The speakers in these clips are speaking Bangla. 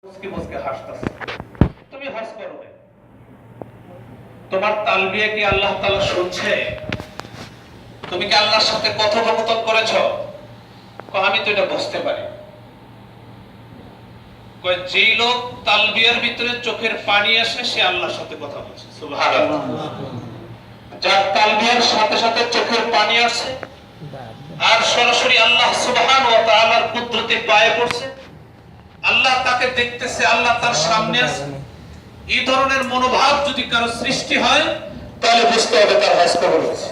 মুসকি মুসকি হাসতেছে। তুমি হজ করো না, তোমার তালবিয়া কি আল্লাহ তাআলা শুনছে? তুমি কি আল্লাহর সাথে কথোপকথন করেছো? আমি তো এটা বুঝতে পারি। যেই লোক তালবিয়ার ভিতরে চোখের পানি আসে সে আল্লাহর সাথে কথা বলছে। সুবহানাল্লাহ। যার তালবিয়ার সাথে সাথে চোখের পানি আসে আর সরাসরি আল্লাহ সুবহানাহু ওয়া তাআলার কুদরতে পায়ে পড়ছে, আল্লাহ তাকে দেখতেছে, আল্লাহ তার সামনে আছে, এই ধরনের মনোভাব যদি কারো সৃষ্টি হয় তাহলে বুঝতে হবে তার হজ কবুল হয়েছে।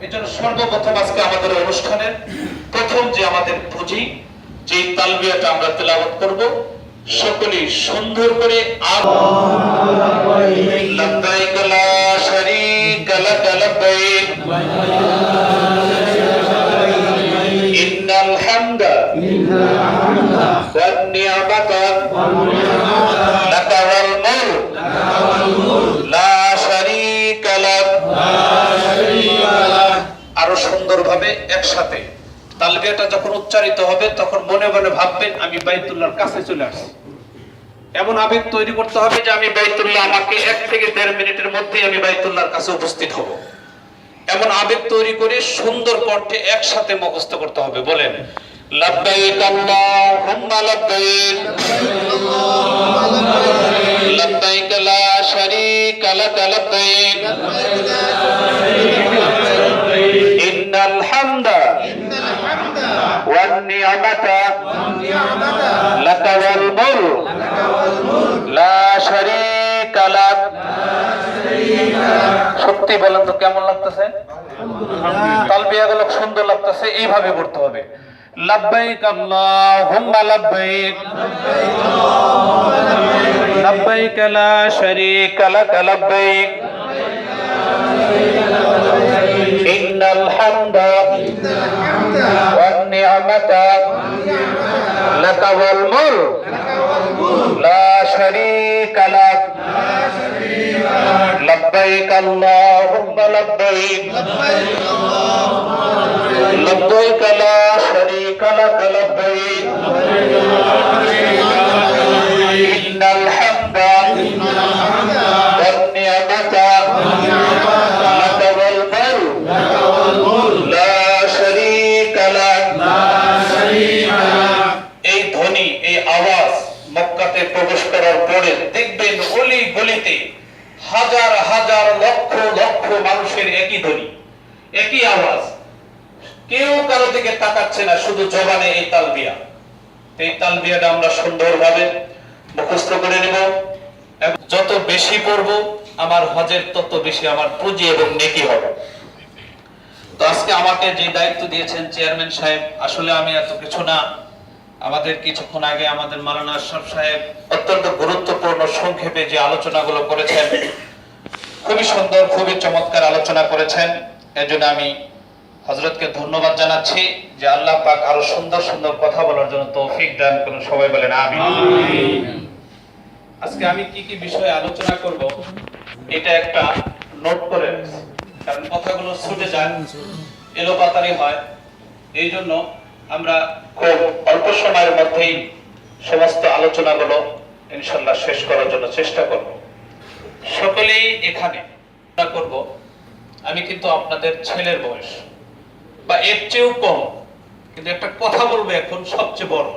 এজন্য সর্বপ্রথম আজকে আমাদের অনুষ্ঠানের প্রথম যে আমাদের পুঁজি, যে তালবিয়াটা আমরা তেলাওয়াত করব, সকলেই সুন্দর করে লব্বাইক লা শারীকা লাক লব্বাইক ইন্নাল হামদা ওয়ান নি'মাতা লাক ওয়াল মুলক লা শারীকা লাক। আরো সুন্দরভাবে একসাথে তালবিয়াটা যখন উচ্চারিত হবে তখন মনে মনে ভাববেন আমি বাইতুল্লাহর কাছে চলে আসছি। এমন আবেগ তৈরি করতে হবে যে আমি বাইতুল্লাহ, আমাকে 1 থেকে 1.5 মিনিটের মধ্যেই আমি বাইতুল্লাহর কাছে উপস্থিত হব। এমন আবেগ তৈরি করে সুন্দর কণ্ঠে একসাথে মুখস্থ করতে হবে। বলেন লব্বাইক আল্লাহুম্মা লব্বাইক লব্বাইক লা শারীকা লাক লব্বাইক ইন্নাল হামদা ওয়ান নি'মাতা লাক ওয়াল মুলক লা শারীকা লাক। সত্যি বলেন তো কেমন লাগতেছে? তালবিয়াগুলো সুন্দর লাগতেছে, এইভাবে করতে হবে। লব্বাইক আল্লাহুম্মা লব্বাইক লব্বাইক লা শারীকা লাক লব্বাইক ইন্নাল হামদা ওয়ান নি'মাতা লাক ওয়াল মুলক লা শারীকা লাক। লব্বাইক আল্লাহুম্মা লব্বাইক লব্বাইক লা শারীকা লাক লব্বাইক ইন্নাল হামদা ওয়ান নি'মাতা লাক ওয়াল মুলক লা শারীকা লাক। এই ধ্বনি, এই আওয়াজ মক্কাতে প্রবেশ করার পরে দেখবেন অলি গলিতে হাজার হাজার লক্ষ লক্ষ মানুষের একই ধ্বনি, একই আওয়াজ, কেউ কারো দিকে তাকাচ্ছে না, শুধু জবানে এই তালবিয়া। এই তালবিয়াটা আমরা সুন্দরভাবে মুখস্থ করে নেব। যত বেশি পড়ব আমার হজের তত বেশি আমার পুঁজি এবং নেকি হবে। তো আজকে আমাকে যে দায়িত্ব দিয়েছেন চেয়ারম্যান সাহেব, আসলে আমি এত কিছু না। আমাদের কিছুক্ষণ আগে আমাদের মাওলানা আশরাফ সাহেব অত্যন্ত গুরুত্বপূর্ণ সংক্ষেপে যে আলোচনাগুলো করেছেন, খুবই সুন্দর, খুবই চমৎকার আলোচনা করেছেন। এজন্য আমি হযরতকে ধন্যবাদ জানাচ্ছি যে আল্লাহ পাক আরো সুন্দর সুন্দর কথা বলার জন্য তৌফিক দান করুন। সবাই বলেন আমিন। আজকে আমি কি কি বিষয়ে আলোচনা করব এটা একটা নোট করে রাখছি, কারণ কথাগুলো ছুটে যায়, এলোপাতাড়ি হয়। এই জন্য আমরা খুব অল্প সময়ের মধ্যেই সমস্ত আলোচনাগুলো ইনশাআল্লাহ শেষ করার জন্য চেষ্টা করব। সকলেই এখানে করব, আমি কিন্তু আপনাদের ছেলের বয়স বা এর চেয়েও কম, কিন্তু একটা কথা বলবো এখন সবচেয়ে বড়।